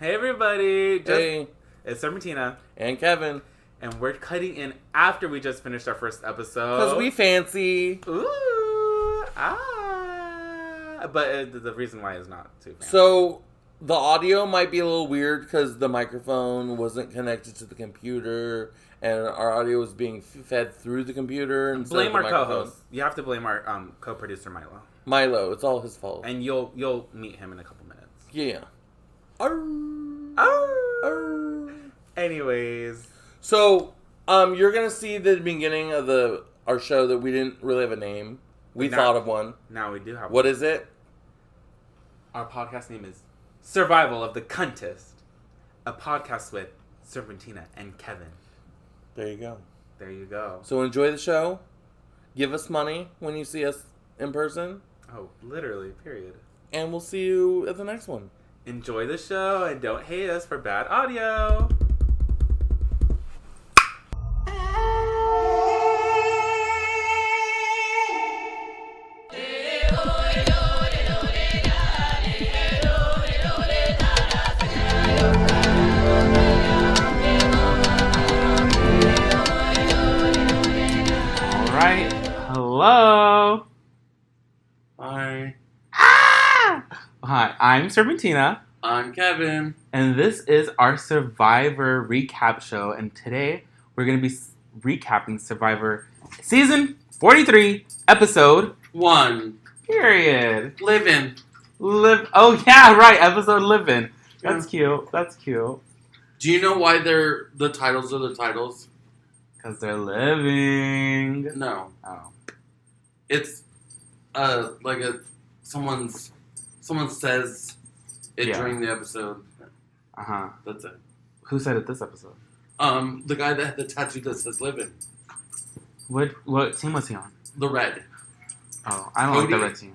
Hey everybody! Hey. It's Serpentina And Kevin. and we're cutting in after we just finished our first episode. Because we fancy. Ooh! But the reason why is not too fancy. So, the audio might be a little weird because the microphone wasn't connected to the computer and our audio was being fed through the computer. Blame our co-host. You have to blame our co-producer Milo. Milo, it's all his fault. And you'll meet him in a couple minutes. Yeah. Anyways. So, you're going to see the beginning of our show that we didn't really have a name. We thought of one. Now we do have one. What is it? Our podcast name is Survival of the Cuntest. A podcast with Serpentina and Kevin. There you go. There you go. So enjoy the show. Give us money when you see us in person. Oh, literally, period. And we'll see you at the next one. Enjoy the show and don't hate us for bad audio. Alright, hello. Hi. Hi, I'm Serpentina. I'm Kevin. And this is our Survivor recap show. And today we're going to be recapping Survivor Season 43, Episode 1. Period. Living. Oh, yeah, right. Episode Living. That's cute. That's cute. Do you know why the titles are the titles? Because they're living. No. Oh. It's someone says it during the episode. Uh-huh. That's it. Who said it this episode? The guy that had the tattoo that says living. What team was he on? The red. Oh, I don't like the red team.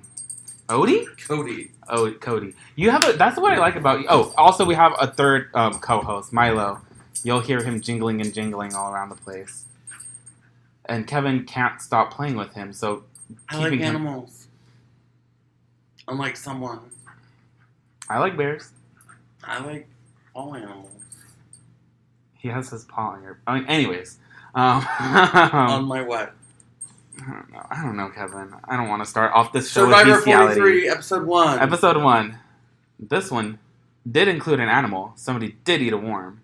Odie? Cody. Oh, Cody. That's what I like about you. Oh, also we have a third co-host, Milo. You'll hear him jingling and jingling all around the place. And Kevin can't stop playing with him, so I like animals. Unlike someone. I like bears. I like all animals. He has his paw on your... anyways. On my what? I don't know, Kevin. I don't want to start off this show Survivor with bestiality. 43, Episode 1. Episode 1. This one did include an animal. Somebody did eat a worm.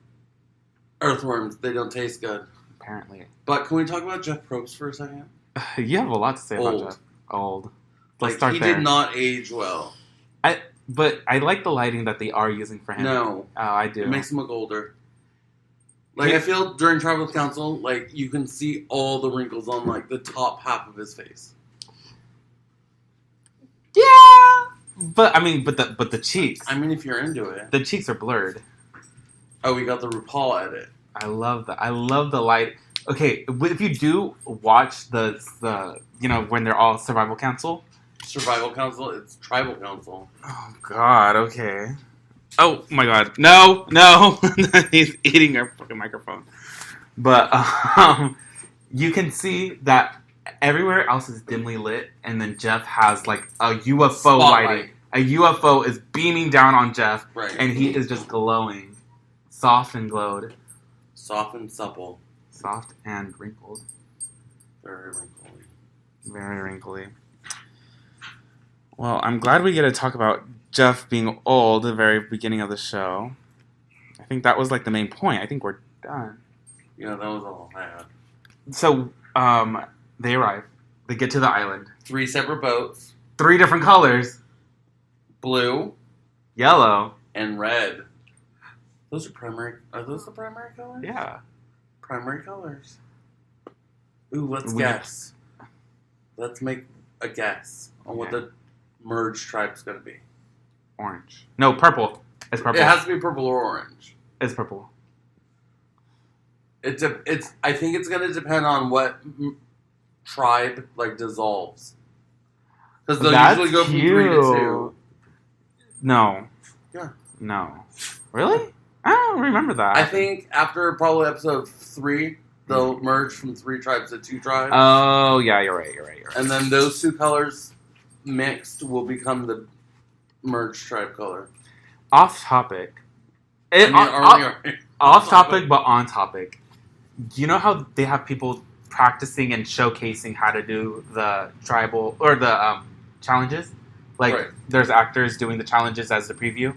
Earthworms. They don't taste good. Apparently. But can we talk about Jeff Probst for a second? You have a lot to say about Old. Jeff. Old. Let's start he there. did not age well. But I like the lighting that they are using for him. No. Oh, I do. It makes him look older. I feel during Tribal Council, you can see all the wrinkles on, the top half of his face. Yeah! But the cheeks. If you're into it. The cheeks are blurred. Oh, we got the RuPaul edit. I love that. I love the light. Okay, if you do watch the when they're all Survival Council. Survival Council? It's Tribal Council. Oh, God, okay. Oh, my God. No. He's eating our fucking microphone. But you can see that everywhere else is dimly lit, and then Jeff has, a UFO Spotlight. lighting. A UFO is beaming down on Jeff, Right. and he is just glowing. Soft and glowed. Soft and supple. Soft and wrinkled. Very wrinkly. Very wrinkly. Well, I'm glad we get to talk about Jeff being old at the very beginning of the show. I think that was the main point. I think we're done. Yeah, that was all I had. So, they arrive. They get to the island. 3 separate boats. 3 different colors. Blue. Yellow. And red. Those are primary... Are those the primary colors? Yeah. Primary colors. Ooh, let's guess. Let's make a guess on what the merged tribe's going to be. Orange. No, purple. It's purple. It has to be purple or orange. It's purple. I think it's going to depend on what tribe, dissolves. Because they'll usually go from 3 to 2. No. Yeah. No. Really? I don't remember that. I think after probably episode 3, they'll merge from 3 tribes to 2 tribes. Oh, yeah, you're right. And then those 2 colors mixed will become the merged tribe color. Off topic. Off topic, but on topic. You know how they have people practicing and showcasing how to do the tribal or the challenges? Like, Right. there's actors doing the challenges as the preview.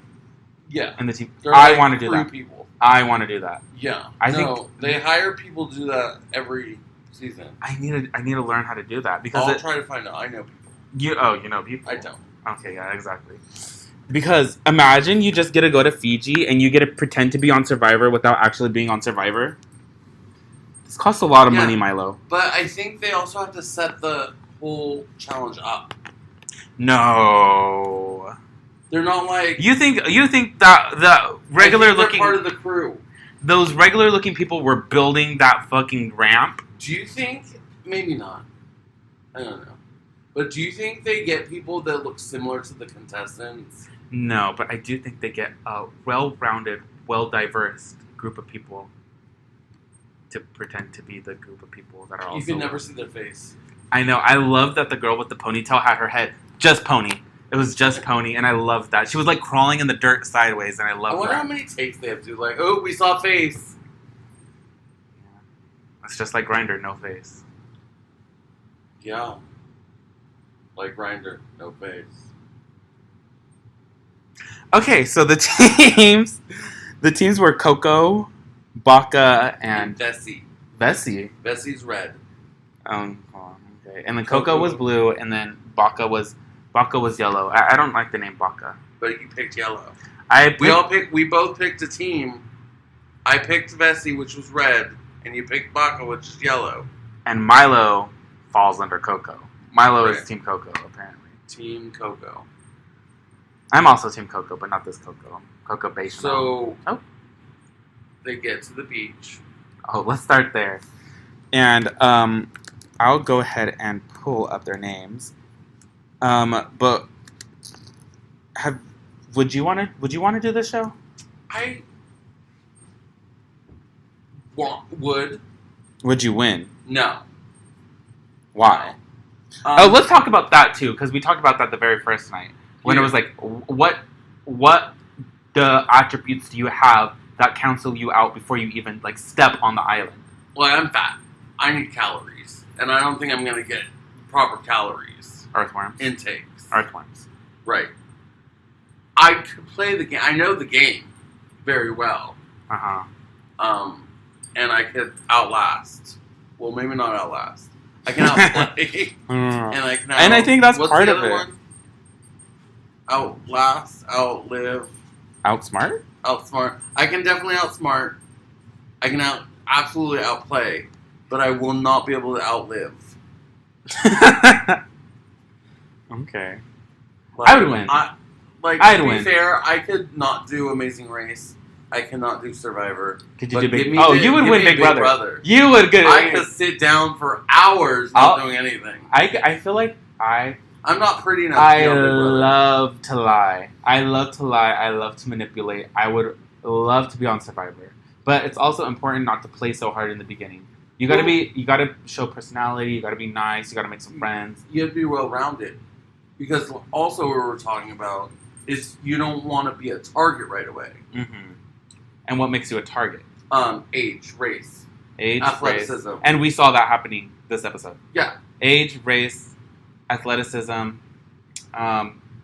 Yeah. And the team. There are I like want to do 3 that. people. I want to do that. Yeah. I no, think they hire people to do that every season. I need to learn how to do that because I'll try to find out. I know people. you know people. I don't. Okay, yeah, exactly. Because imagine you just get to go to Fiji and you get to pretend to be on Survivor without actually being on Survivor. This costs a lot of money, Milo. But I think they also have to set the whole challenge up. No. They're not like You think that the regular they're looking part of the crew. those regular looking people were building that fucking ramp? Do you think maybe not? I don't know. But do you think they get people that look similar to the contestants? No, but I do think they get a well-rounded, well-diverse group of people to pretend to be the group of people that are also... You can never see their face. I know. I love that the girl with the ponytail had her head just pony. It was just pony, and I loved that. She was like crawling in the dirt sideways, and I loved that. I wonder how many takes they have to do. Like, oh, we saw face. Yeah. It's just like Grindr, no face. Yeah. Like Grindr, no face. Okay, so the teams were Coco, Baka, and Vessi. Vessi. Vessi's red. Hold on, okay. And then Coco was blue, and then Baka was yellow. I don't like the name Baka. But you picked yellow. We both picked a team. I picked Vessi, which was red, and you picked Baka, which is yellow. And Milo falls under Coco. Milo is Team Coco, apparently. Team Coco. I'm also Team Coco, but not this Coco. Coco Base. So, they get to the beach. Oh, let's start there. And I'll go ahead and pull up their names. But would you want to do this show? I would. Would you win? No. Why? Let's talk about that too, because we talked about that the very first night when it was like, what the attributes do you have that cancel you out before you even like step on the island? Well, I'm fat. I need calories, and I don't think I'm gonna get proper calories. Earthworms. Intakes. Earthworms. Right. I could play the game. I know the game very well. And I could outlast. Well, maybe not outlast. I can outplay. And I think that's part of it. One? Outlast, outlive, outsmart. Outsmart. I can definitely outsmart. I can absolutely outplay, but I will not be able to outlive. Okay. Like, I would win. To be fair, I could not do Amazing Race. I cannot do Survivor. Could you do Big Brother? Oh, you would win Big Brother. You would get. I could sit down for hours not doing anything. I feel like I'm not pretty enough. I love to lie. I love to lie. I love to manipulate. I would love to be on Survivor, but it's also important not to play so hard in the beginning. You gotta show personality. You gotta be nice. You gotta make some friends. You have to be well rounded, because also what we're talking about is you don't want to be a target right away. Mm-hmm. And what makes you a target? Age, race, athleticism, race. And we saw that happening this episode. Yeah, age, race, athleticism.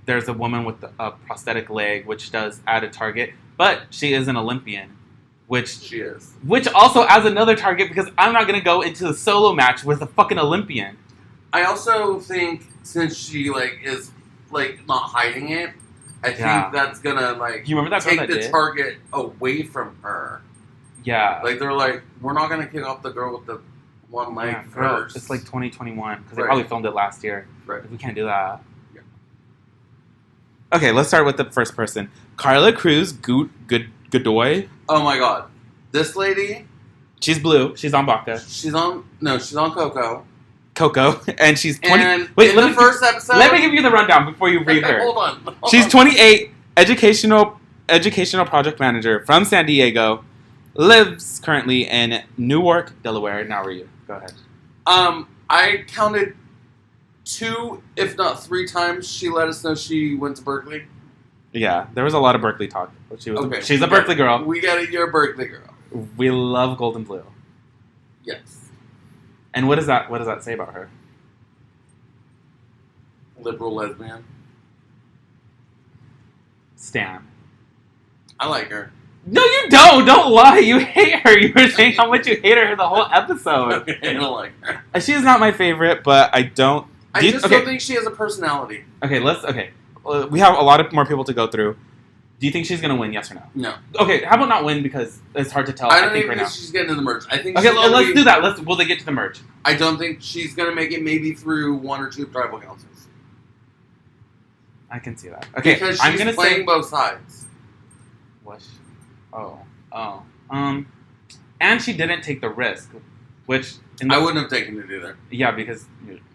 There's a woman with a prosthetic leg, which does add a target, but she is an Olympian, which she is. Which also adds another target because I'm not gonna go into the solo match with a fucking Olympian. I also think since she is not hiding it. I think that's gonna you remember that take the target away from her. Yeah, they're like, we're not gonna kick off the girl with the one leg first. It's like 2021 because they probably filmed it last year. Right, we can't do that. Yeah. Okay, let's start with the first person, Carla Cruz Godoy. Oh my god, this lady. She's blue. She's on Baka. She's on Coco. And she's 20. And in the first episode, let me give you the rundown before you read her. Hold on. She's 28, educational project manager from San Diego, lives currently in Newark, Delaware. Now are you? Go ahead. I counted 2, if not 3 times she let us know she went to Berkeley. Yeah, there was a lot of Berkeley talk. She's a we Berkeley girl. We got it. You're a Berkeley girl. We love gold and blue. Yes. And what does that say about her? Liberal lesbian. Stan. I like her. No, you don't. Don't lie. You hate her. You were saying how much you hate her the whole episode. Okay, I don't like her. She's not my favorite, but I don't. I just don't think she has a personality. Okay, we have a lot of more people to go through. Do you think she's gonna win? Yes or no? No. Okay, how about not win because it's hard to tell. I don't think she's getting to the merge. I think. Okay, let's do that. Will they get to the merge? I don't think she's gonna make it. Maybe through one or two tribal councils. I can see that. Okay, because she's I'm gonna playing say both sides. What? And she didn't take the risk, which I wouldn't have taken it either. Yeah, because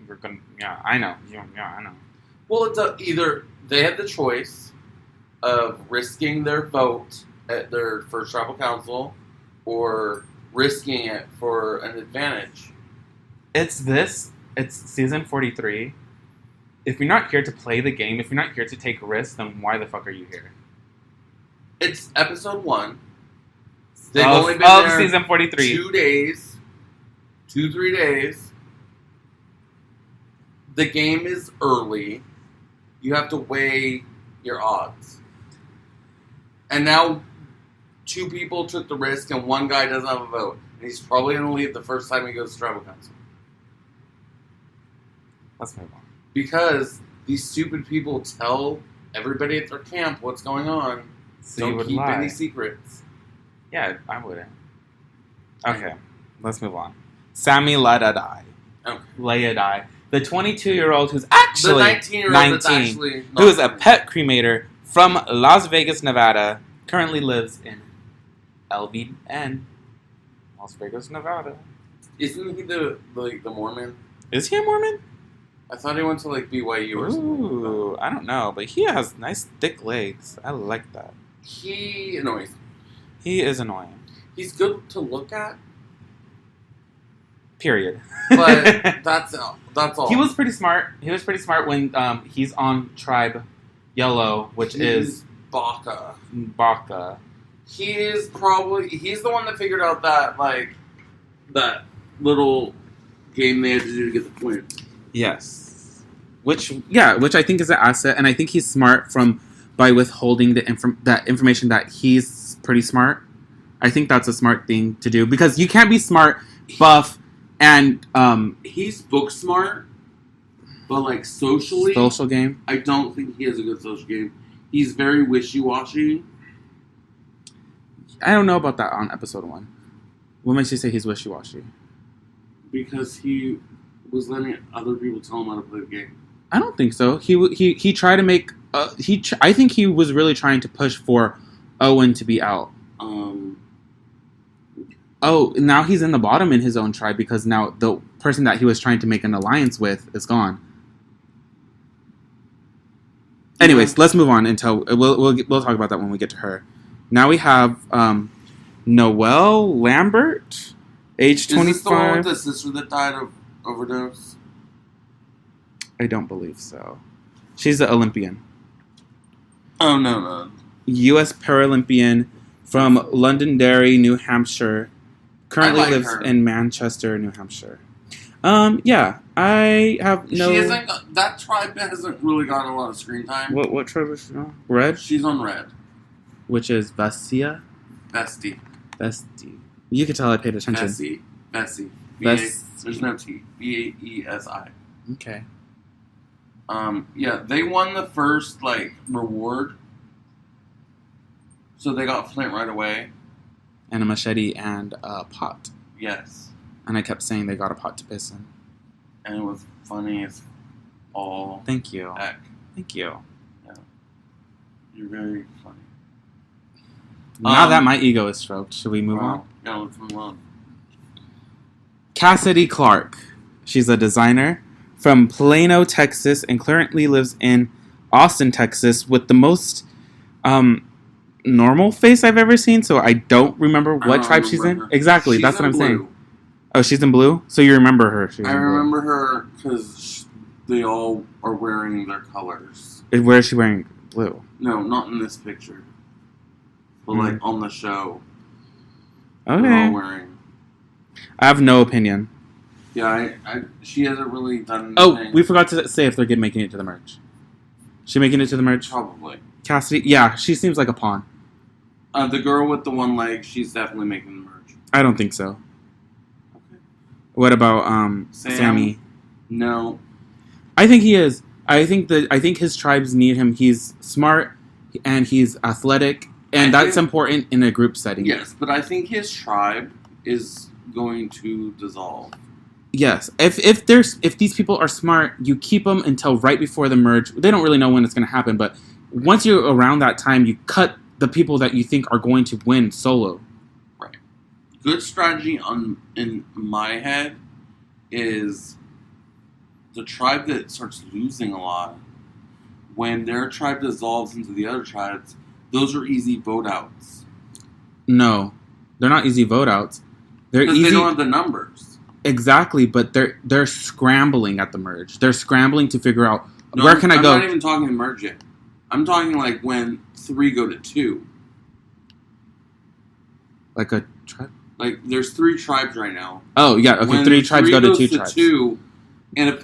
you're gonna. Yeah, I know. Yeah, I know. Well, it's either they had the choice of risking their vote at their first tribal council, or risking it for an advantage. It's season 43. If you're not here to play the game, if you're not here to take risks, then why the fuck are you here? It's episode 1. They've only been there season 43. 2 days. 2-3 days. The game is early. You have to weigh your odds. And now 2 people took the risk and 1 guy doesn't have a vote. And he's probably going to leave the first time he goes to tribal council. Let's move on. Because these stupid people tell everybody at their camp what's going on. So don't keep any secrets. Yeah, I wouldn't. Okay, let's move on. Sammy Ladadai. Okay. Layadai. The 22-year-old who's actually the 19, who is a pet cremator from Las Vegas, Nevada, currently lives in LVN, Las Vegas, Nevada. Isn't he the Mormon? Is he a Mormon? I thought he went to BYU or something. Ooh, I don't know, but he has nice thick legs. I like that. He annoys me. He is annoying. He's good to look at. Period. But that's all. He was pretty smart. He was pretty smart when he's on Tribe Yellow, which is Baka. He's the one that figured out that that little game they had to do to get the point. Yes. Which I think is an asset, and I think he's smart by withholding that information that he's pretty smart. I think that's a smart thing to do because you can't be smart, buff, and he's book smart, but socially, social game. I don't think he has a good social game. He's very wishy-washy. I don't know about that on episode 1. What makes you say he's wishy-washy? Because he was letting other people tell him how to play the game. I don't think so. He tried to make. I think he was really trying to push for Owen to be out. Oh, now he's in the bottom in his own tribe because now the person that he was trying to make an alliance with is gone. Anyways, let's move on until we'll talk about that when we get to her. Now we have Noelle Lambert, age 25. Is this the one with the sister that died of overdose? I don't believe so. She's an Olympian. Oh, no. U.S. Paralympian from Londonderry, New Hampshire. Currently lives in Manchester, New Hampshire. Yeah, I have no... That tribe hasn't really gotten a lot of screen time. What tribe is she on? Red? She's on Red. Which is Bestia? Bestie. You could tell I paid attention. Bessie. There's no T. Baesi. Okay. Yeah, they won the first, reward. So they got Flint right away. And a machete and a pot. Yes. And I kept saying they got a pot to piss in. And it was funny as all. Thank you. Heck. Thank you. Yeah. You're very funny. Now that my ego is stroked, should we move on? Yeah, let's move on. Cassidy Clark. She's a designer from Plano, Texas, and currently lives in Austin, Texas, with the most normal face I've ever seen. So I don't remember what tribe she's in. Exactly, that's what I'm saying. Oh, she's in blue? So you remember her? I remember her because they all are wearing their colors. Where is she wearing? blue. No, not in this picture. But like on the show. Okay. They're all wearing. I have no opinion. Yeah, she hasn't really done anything. Oh, we forgot to say if they're making it to the merch. She making it to the merch? Probably. Cassidy? Yeah, she seems like a pawn. The girl with the one leg, she's definitely making the merch. I don't think so. Okay. What about Sammy? No. I think he is. I think his tribes need him. He's smart and he's athletic, and that's important in a group setting. Yes, but I think his tribe is going to dissolve. Yes, if these people are smart, you keep them until right before the merge. They don't really know when it's going to happen, but once you're around that time, you cut the people that you think are going to win solo. Right. Good strategy in my head is the tribe that starts losing a lot. When their tribe dissolves into the other tribes, those are easy vote outs. No, they're not easy vote outs. They're easy. They don't have the numbers. Exactly, but they're scrambling at the merge. They're scrambling to figure out where can I go. I'm not even talking the merge yet. I'm talking like when 3 go to 2. Like a tribe? Like there's 3 tribes right now. Oh yeah, okay. When 3 tribes go to 2 to tribes. 2, and if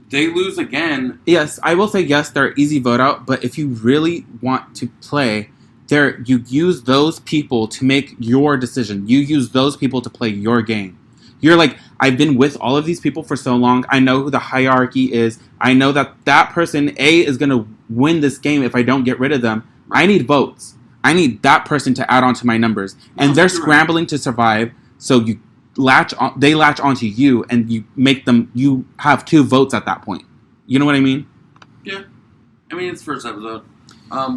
they lose again, yes, I will say yes. They're easy vote out, but if you really want to play, you use those people to make your decision. You use those people to play your game. You're like, I've been with all of these people for so long. I know who the hierarchy is. I know that person, A, is going to win this game if I don't get rid of them. I need votes. I need that person to add on to my numbers. And they're scrambling to survive, so they latch onto you, and you have 2 votes at that point. You know what I mean? Yeah. I mean, it's first episode.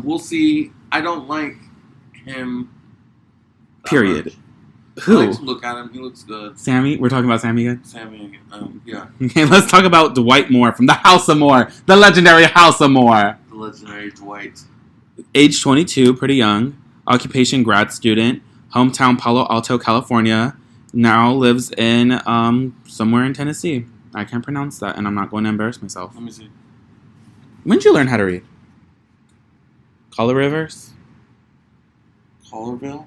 We'll see. I don't like him. Period. Much. Who? I like to look at him. He looks good. Sammy? We're talking about Sammy again? Sammy, yeah. Okay, let's talk about Dwight Moore from the House of Moore. The legendary House of Moore. The legendary Dwight. Age 22, pretty young. Occupation grad student. Hometown Palo Alto, California. Now lives in somewhere in Tennessee. I can't pronounce that, and I'm not going to embarrass myself. Let me see. When did you learn how to read? Color Rivers? Collarville?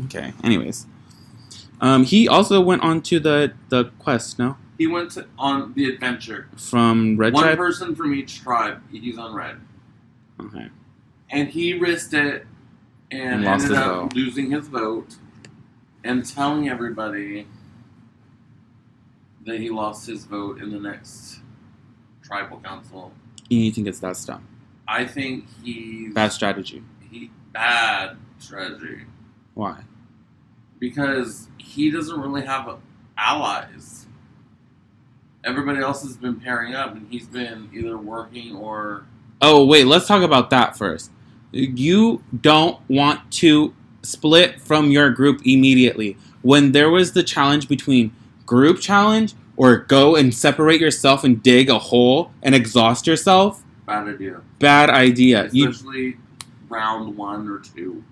Okay, anyways. He also went on to the quest, no? He went on the adventure. From Red One Tribe? person from each tribe. He's on Red. Okay. And he risked it and ended up losing his vote and telling everybody that he lost his vote in the next tribal council. You think it's that stuff? I think he's... Bad strategy. Bad strategy. Why? Because he doesn't really have allies. Everybody else has been pairing up, and he's been either working or... Oh, wait, let's talk about that first. You don't want to split from your group immediately. When there was the challenge between group challenge or go and separate yourself and dig a hole and exhaust yourself... Bad idea. Bad idea. Especially round 1 or 2.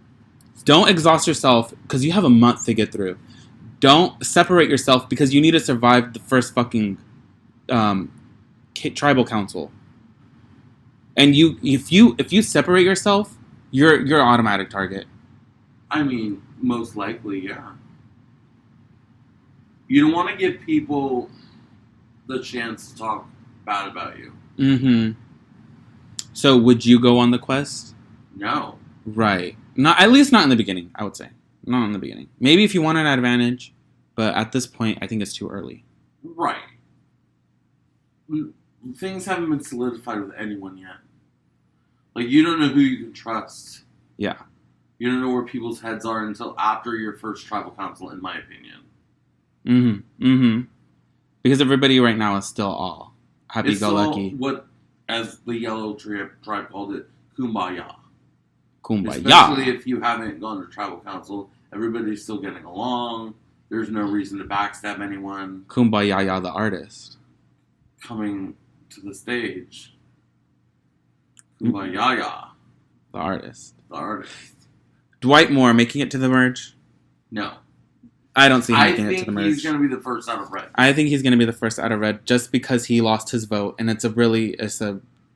Don't exhaust yourself because you have a month to get through. Don't separate yourself because you need to survive the first fucking tribal council. And if you separate yourself, you're an automatic target. I mean, most likely, yeah. You don't want to give people the chance to talk bad about you. Mm-hmm. So would you go on the quest? No. Right. Not, at least not in the beginning, I would say. Not in the beginning. Maybe if you want an advantage, but at this point, I think it's too early. Right. Things haven't been solidified with anyone yet. Like, you don't know who you can trust. Yeah. You don't know where people's heads are until after your first tribal council, in my opinion. Mm-hmm. Mm-hmm. Because everybody right now is still all happy-go-lucky. What, as the Yellow Tribe called it, kumbaya. Kumbaya. Especially if you haven't gone to tribal council, everybody's still getting along. There's no reason to backstab anyone. Kumbaya, the artist. Coming to the stage. Kumbaya. The artist. The artist. Dwight Moore making it to the merge? No. I don't see him making it to the merge. I think he's going to be the first out of Red. I think he's going to be the first out of Red just because he lost his vote, and it's a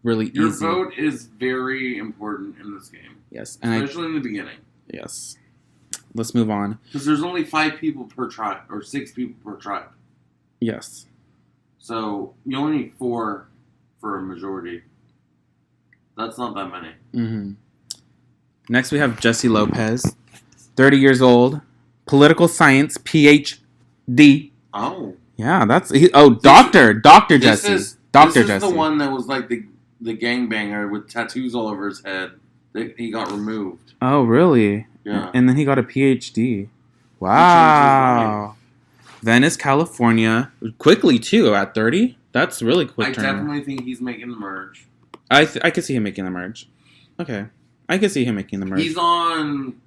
really Your easy. vote is very important in this game. Yes, Especially in the beginning. Yes. Let's move on. Because there's only 5 people per tribe, or 6 people per tribe. Yes. So you only need 4 for a majority. That's not that many. Mm-hmm. Next, we have Jesse Lopez, 30 years old, political science, PhD. Oh. Yeah, that's... Dr. Jesse. This Jesse. is the one that was like the gangbanger with tattoos all over his head. He got removed. Oh, really? Yeah. And then he got a PhD. Wow. Venice, California. Quickly, too, at 30. That's really quick I turnaround. definitely think he's making the merge. I could see him making the merge. Okay. I could see him making the merge. He's on...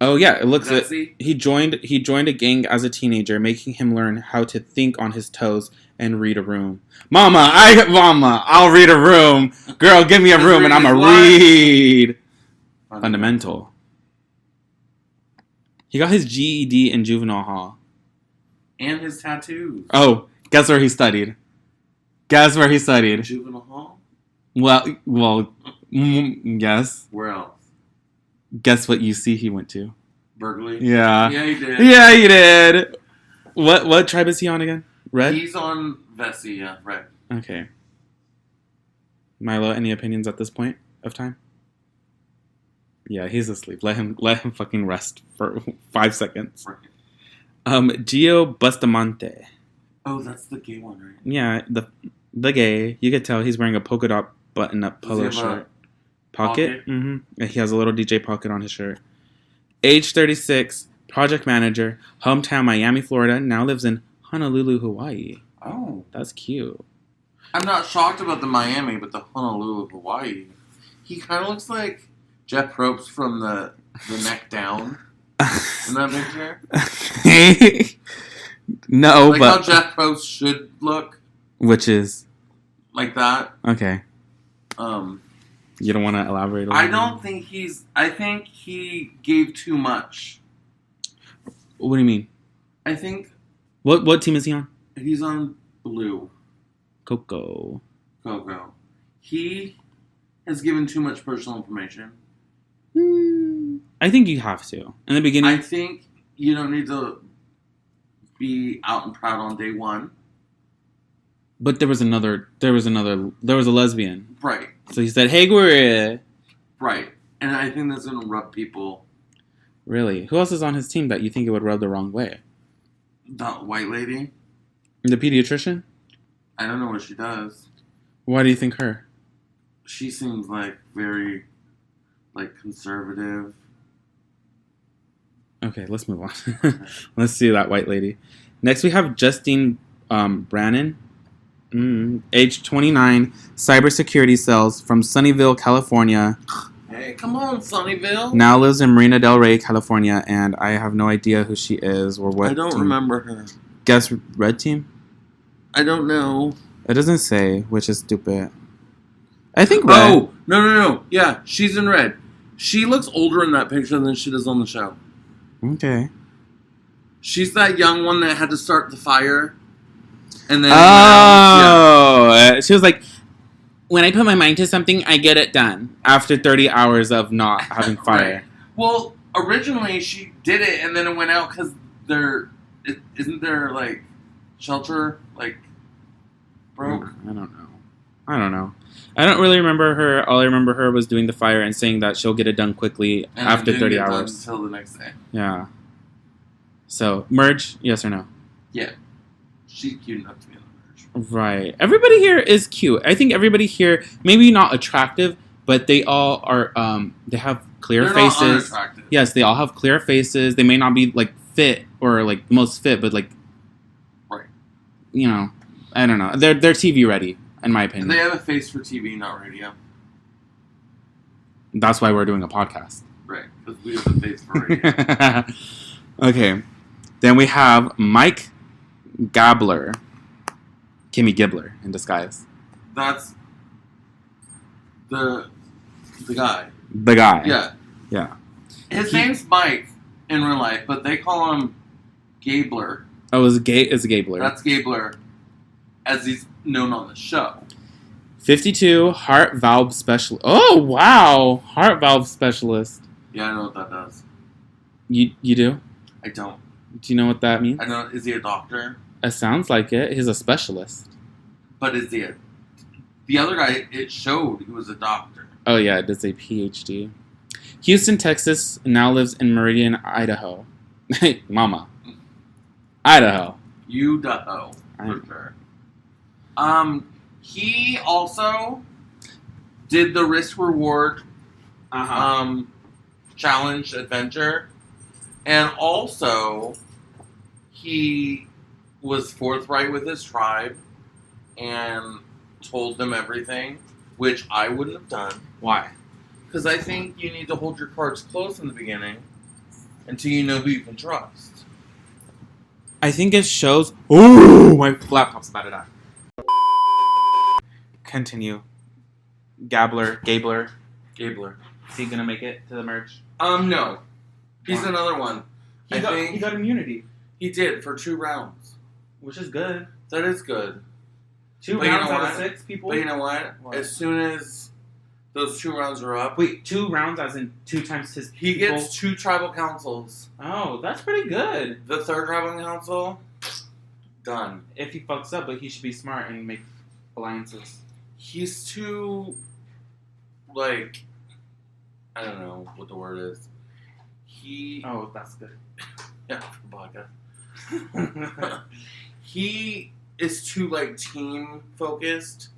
Oh, yeah. It looks like Jesse? he joined a gang as a teenager, making him learn how to think on his toes and read a room. Mama, I'll read a room. Girl, give me a room and I'm going to read. Fundamental. He got his GED in juvenile hall. And his tattoos. Oh, guess where he studied? Juvenile hall? Well, yes. Where else? Guess what UC he went to? Berkeley? Yeah. Yeah, he did. Yeah, he did. What tribe is he on again? Red? He's on Vessi, yeah, red. Okay. Milo, any opinions at this point of time? Yeah, he's asleep. Let him fucking rest for 5 seconds. Gio Bustamante. Oh, that's the gay one, right? Yeah, the gay. You could tell he's wearing a polka dot button-up polo shirt. Pocket? Mm-hmm. He has a little DJ pocket on his shirt. Age 36, project manager, hometown Miami, Florida, now lives in Honolulu, Hawaii. Oh. That's cute. I'm not shocked about the Miami, but the Honolulu, Hawaii. He kind of looks like Jeff Probst from the neck down in that picture. No, like but... how Jeff Probst should look. Which is? Like that. Okay. You don't want to elaborate? I don't think I think he gave too much. What do you mean? I think... What team is he on? He's on blue. Coco. He has given too much personal information. I think you have to. In the beginning... I think you don't need to be out and proud on day one. But there was a lesbian. Right. So he said, hey, Gloria. Right. And I think that's going to rub people. Really? Who else is on his team that you think it would rub the wrong way? The white lady. The pediatrician? I don't know what she does. Why do you think her? She seems like very, conservative. Okay, let's move on. Let's see that white lady. Next, we have Justine Brannon. Age 29, cybersecurity sales from Sunnyvale, California. Hey, come on, Sunnyvale. Now lives in Marina Del Rey, California, and I have no idea who she is or what. I don't remember her. Guess red team? I don't know. It doesn't say, which is stupid. I think red. Oh, no. Yeah, she's in red. She looks older in that picture than she does on the show. Okay. She's that young one that had to start the fire. And then, she was like, when I put my mind to something, I get it done. After 30 hours of not having fire. Right. Well, originally she did it, and then it went out because isn't there shelter broke? I don't know. I don't really remember her. All I remember her was doing the fire and saying that she'll get it done quickly and after 30 hours. Until the next day. Yeah. So merge, yes or no? Yeah. She's cute enough to be on the merge. Right. Everybody here is cute. I think everybody here, maybe not attractive, but they all are, they have clear faces. Not unattractive. Yes, they all have clear faces. They may not be, fit or, the most fit, but, Right. I don't know. They're TV ready, in my opinion. They have a face for TV, not radio. That's why we're doing a podcast. Right. Because we have a face for radio. Okay. Then we have Mike Gabler. Kimmy Gibbler in disguise. That's the guy. The guy. Yeah. Yeah. His name's Mike in real life, but they call him Gabler. Oh, it's Gabler. That's Gabler, as he's known on the show. 52, heart valve specialist. Oh, wow. Heart valve specialist. Yeah, I know what that does. You do? I don't. Do you know what that means? I know. Is he a doctor? It sounds like it. He's a specialist. But is he a... The other guy, it showed he was a doctor. Oh, yeah, it does say PhD. Houston, Texas, now lives in Meridian, Idaho. Hey, mama. Idaho. Idaho, for sure. He also did the risk reward challenge adventure, and also he was forthright with his tribe and told them everything, which I wouldn't have done. Why? Because I think you need to hold your cards close in the beginning until you know who you can trust. I think it shows... Ooh, my laptop's about to die. Continue. Gabler. Is he gonna make it to the merge? No. He's Why? another one. He got immunity. He did for 2 rounds. Which is good. That is good. 2 But you rounds know out what? of 6 people? But you know what? What? As soon as those 2 rounds are up, Wait, 2 rounds as in 2 times his he people? gets 2 tribal councils. Oh, that's pretty good. The 3rd tribal council, done. If he fucks up, but he should be smart and make alliances. He's too, like, I don't know what the word is. Oh, that's good. Yeah, for vodka. He is too, like, team focused.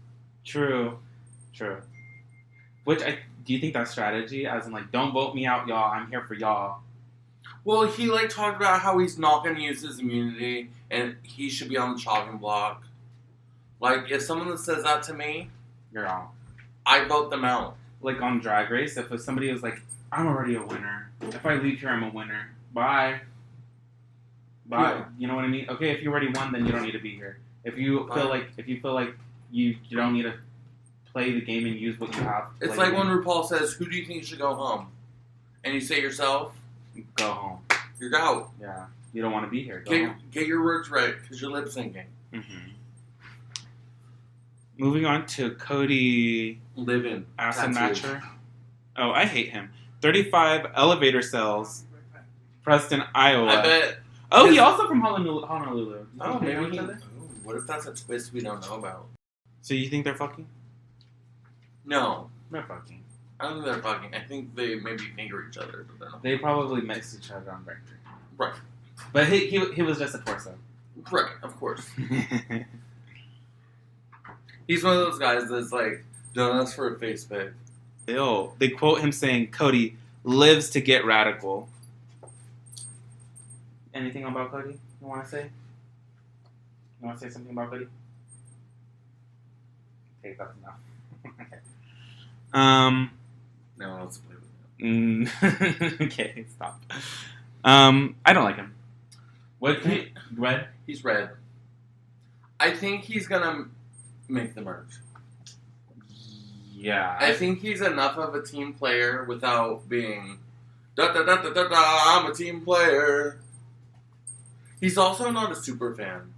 True. Do you think that's strategy? As in, like, don't vote me out, y'all. I'm here for y'all. Well, he, like, talked about how he's not going to use his immunity and he should be on the chopping block. Like, if someone says that to me, You're out. I vote them out. Like on Drag Race, if somebody was like, I'm already a winner. If I leave here, I'm a winner. Bye. Yeah. You know what I mean? Okay, if you already won, then you don't need to be here. If you feel like you don't need to play the game and use what you have. It's like when RuPaul says, who do you think should go home? And you say yourself, go home. You're out. Yeah. You don't want to be here. Go home. Get your words right, because you're lip syncing. Mm-hmm. Moving on to Cody Living. Acid Matcher. Oh, I hate him. 35 elevator cells. Preston, Iowa. I bet. Oh, he also from Honolulu. Oh, They know maybe. each other? What if that's a twist we don't know about? So you think they're fucking? No. They're fucking. I don't think they're fucking. I think they maybe finger each other, but they're not. They probably miss each other on Breakthrough. Right. But he was just a torso. Right, of course. He's one of those guys that's like, don't ask for a face pic. Ew. They quote him saying, Cody lives to get radical. Anything about Cody you want to say? You want to say something about Cody? Okay, that's enough. No one wants to play with him. Okay, stop. I don't like him. What? Red? He's red. I think he's gonna make the merge. Yeah. I think he's enough of a team player without being I'm a team player. He's also not a super fan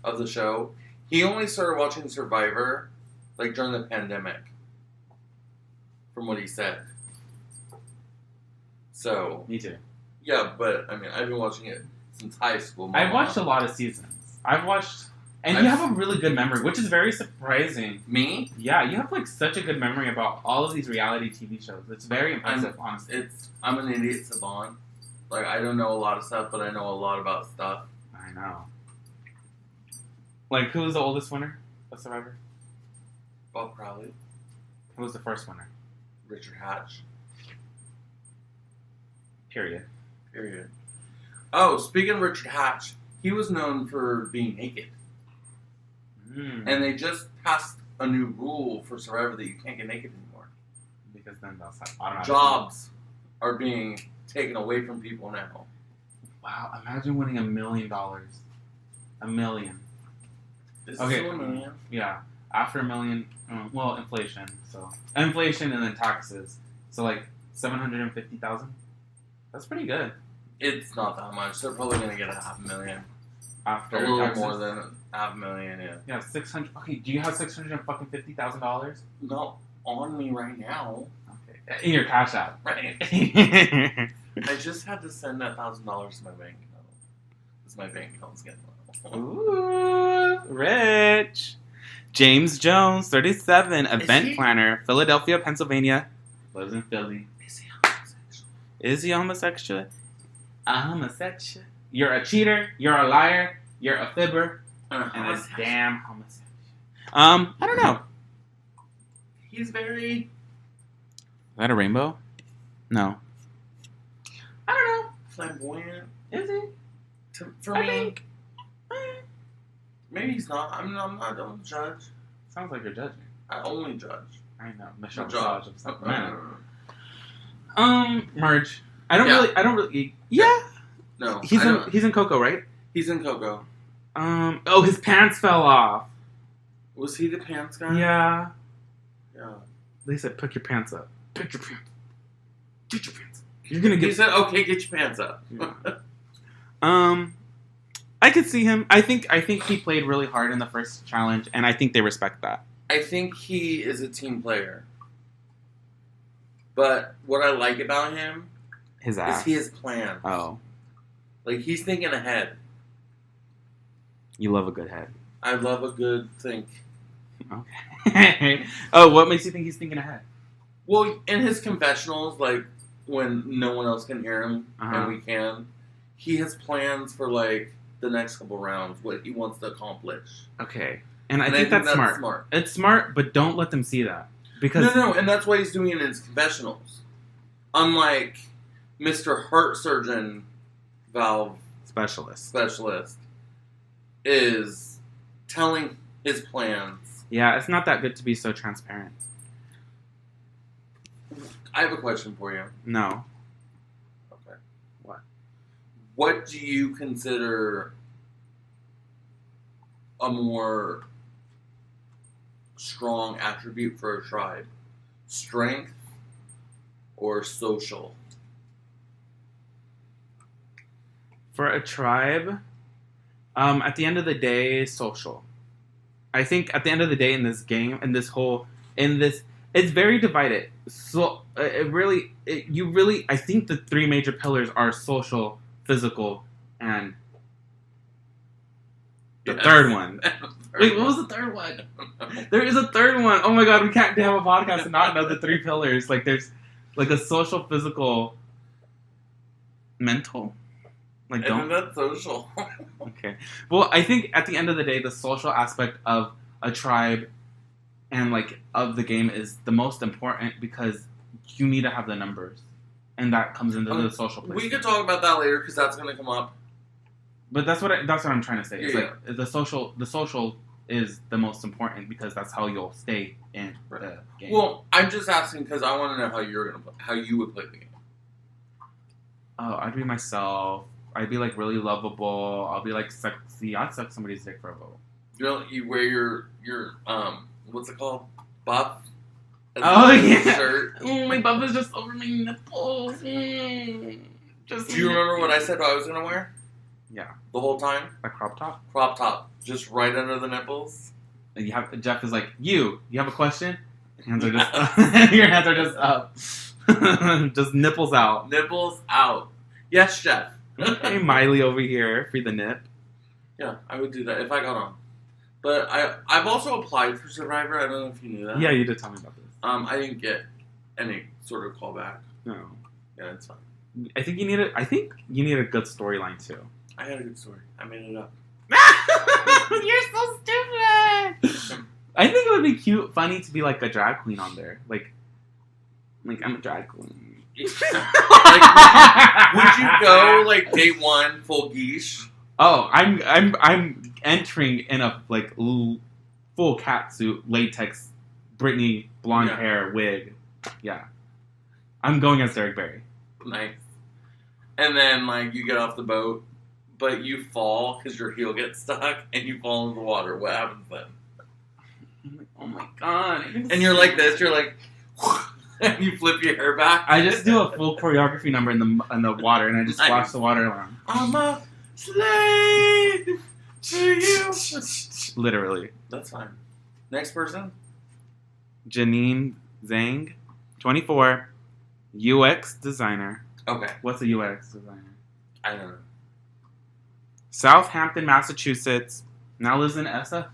of the show. He only started watching Survivor like during the pandemic. From what he said. So Me too. yeah, but I mean I've been watching it since high school. I've watched a lot of seasons. And you have a really good memory, which is very surprising. Me? Yeah, you have like such a good memory about all of these reality TV shows. It's very impressive, honestly. I'm an idiot savant. Like I don't know a lot of stuff, but I know a lot about stuff. I know. Like, who was the oldest winner of Survivor? Well, probably Who was the first winner? Richard Hatch. Period. Oh, speaking of Richard Hatch, he was known for being naked. And they just passed a new rule for Survivor that you can't get naked anymore. Because then they'll automatically... Jobs are being taken away from people now. Wow, imagine winning $1 million. $1 million. Is Okay. this $1 million? Yeah. After $1 million, well, inflation. So inflation and then taxes. So like 750,000. That's pretty good. It's not that much. They're probably gonna get $500,000. after A little taxes? more than $500,000, yeah. Yeah, 600. Okay, do you have $650,000? Not on me right now. Okay, in your cash app. Right. I just had to send that $1,000 to my bank account. Because my bank account's getting low. Ooh, rich. James Jones, 37, event planner, Philadelphia, Pennsylvania. Lives in Philly. Is he homosexual? Is he homosexual? A homosexual. You're a cheater. You're a liar. You're a fibber. And a damn homosexual. I don't know. He's very... Is that a rainbow? No. I don't know. flamboyant. Is he? For me, maybe he's not. I don't judge. Sounds like you're judging. I only judge. I know. Michelle Judge. of Sacramento. Merge. I don't really. Yeah. No. He's in Coco, right? He's in Coco. Oh, his pants fell off. Was he the pants guy? Yeah. Yeah. They said, pick your pants up. Pick your pants. Get your pants. You're gonna get. He said, "Okay, get your pants up." Yeah. I could see him. I think he played really hard in the first challenge, and I think they respect that. I think he is a team player. But what I like about him His ass. is he has plans. Oh, Like, he's thinking ahead. you love a good head. I love a good think. Okay. Oh, what makes you think he's thinking ahead? Well, in his confessionals, like, when no one else can hear him, and we can, he has plans for, like, the next couple rounds, what he wants to accomplish. Okay. And I think that's smart. It's smart, but don't let them see that. Because No, and that's why he's doing it in his confessionals. Unlike Mr. Heart Surgeon Valve specialist is telling his plans. Yeah, it's not that good to be so transparent. I have a question for you. No. Okay. What? What do you consider a more strong attribute for a tribe? Strength or social? For a tribe, at the end of the day, social. I think at the end of the day in this game, it's very divided. So I think the three major pillars are social, physical, and the third one. Wait, what was the third one? There is a third one. Oh my god, we can't have a podcast and not know the three pillars. Like there's like a social, physical, mental. Like Isn't that social? Okay. Well, I think at the end of the day, the social aspect of a tribe and like of the game is the most important because you need to have the numbers, and that comes into the social place. We could talk about that later because that's going to come up. But that's what I'm trying to say. It's like the social is the most important because that's how you'll stay in the game. Well, I'm just asking because I want to know how you would play the game. Oh, I'd be myself. I'd be like really lovable. I'll be like sexy. I'd suck somebody's dick for a vote. You wear your what's it called? Buff? Oh yeah. Shirt. My buff is just over my nipples. Do you remember what I said I was gonna wear? Yeah. The whole time? A crop top? Crop top. Just right under the nipples. And Jeff is like, you have a question? Hands are just your hands are just up. Just nipples out. Nipples out. Yes, Jeff. Hey, Miley over here. Free the nip. Yeah, I would do that if I got on. But I've also applied for Survivor. I don't know if you knew that. Yeah, you did tell me about this. I didn't get any sort of callback. No. Yeah, it's fine. I think you need a good storyline too. I had a good story. I made it up. You're so stupid. I think it would be funny to be like a drag queen on there. Like I'm a drag queen. Would you go like day one full geesh? Oh, I'm entering in a like full catsuit, latex, Britney blonde hair wig. Yeah, I'm going as Derek Barry. Nice. And then like you get off the boat, but you fall because your heel gets stuck and you fall in the water. What happens then? I'm like, oh my god! And you're like this. You're like. And you flip your hair back. I just do a full choreography number in the water, and I just splash the water around. I'm a slave. to you. Literally. That's fine. Next person. Janine Zhang, 24, UX designer. Okay. What's a UX designer? I don't know. Southampton, Massachusetts. Now lives in SF.